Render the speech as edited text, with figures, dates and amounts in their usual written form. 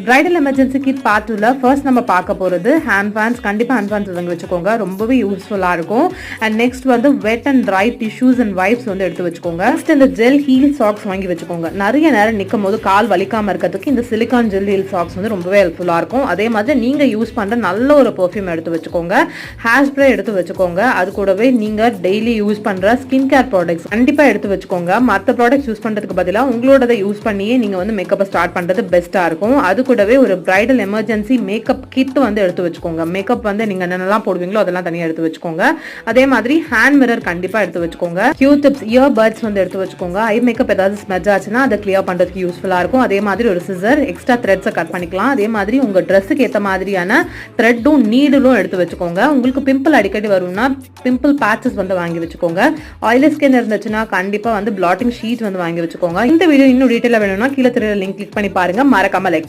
Bridal emergency kit part 2ல first நம்ம பார்க்க போகிறது ஹேண்ட் ஃபேன்ஸ். கண்டிப்பாக ஹேண்ட் ஃபேன்ஸ் வாங்கி வச்சுக்கோங்க, ரொம்பவே யூஸ்ஃபுல்லாக இருக்கும். அண்ட் நெக்ஸ்ட் வந்து wet and dry tissues and wipes வந்து எடுத்து வச்சுக்கோங்க. நெக்ஸ்ட் இந்த ஜெல் ஹீல் சாக்ஸ் வாங்கி வச்சுக்கோங்க. நிறைய நேரம் நிற்கும் போது கால் வலிக்காமல் இருக்கிறதுக்கு இந்த சிலிக்கான் ஜெல் ஹீல் சாக்ஸ் வந்து ரொம்பவே ஹெல்ப்ஃபுல்லாக இருக்கும். அதே மாதிரி நீங்கள் யூஸ் பண்ணுற நல்ல ஒரு பெர்ஃப்யூம் எடுத்து வச்சுக்கோங்க. ஹேர் ஸ்ப்ரே எடுத்து வச்சுக்கோங்க. அது கூடவே நீங்கள் டெய்லி யூஸ் பண்ணுற ஸ்கின் கேர் ப்ராடக்ட்ஸ் கண்டிப்பாக எடுத்து வச்சுக்கோங்க. மற்ற ப்ராடக்ட்ஸ் யூஸ் பண்ணுறதுக்கு பதிலாக உங்களோடதை யூஸ் பண்ணியே நீங்கள் வந்து மேக்கப்பை ஸ்டார்ட் பண்ணுறது பெஸ்ட்டாக இருக்கும். அது கூடவே ஒரு பிரைடல் எமர்ஜென்சி மேக்கப் கிட் வந்து எடுத்து வச்சுக்கோங்க. மேக்கப் வந்து நீங்க என்னென்னலாம் போடுவீங்களோ அதெல்லாம் தனியாக எடுத்து வச்சுக்கோங்க. அதே மாதிரி ஹேண்ட் மிரர் கண்டிப்பா எடுத்து வச்சுக்கோங்க. கியூ டிப்ஸ், இயர் பட்ஸ் வந்து எடுத்து வச்சுக்கோங்க. ஐ மேக்கப் ஏதாவது ஸ்மெஜ் ஆச்சுன்னா அதை கிளியர் பண்றதுக்கு யூஸ்ஃபுல்லா இருக்கும். அதே மாதிரி ஒரு சிசர், எக்ஸ்ட்ரா த்ரெட்ஸை கட் பண்ணிக்கலாம். அதே மாதிரி உங்க ட்ரெஸ்ஸுக்கு ஏற்ற மாதிரியான த்ரெட்டும் நீடலும் எடுத்து வச்சுக்கோங்க. உங்களுக்கு பிம்பிள் அடிக்கடி வரும்னா பிம்பிள் பேட்சஸ் வந்து வாங்கி வச்சுக்கோங்க. ஆயிலி ஸ்கின் இருந்துச்சுன்னா கண்டிப்பா வந்து பிளாட்டிங் ஷீட் வந்து வாங்கி வச்சுக்கோங்க. இந்த வீடியோ இன்னும் டீட்டெயிலாக வேணும்னா கீழே தெரியற லிங்க் கிளிக் பண்ணி பாருங்க. மறக்காம லைக்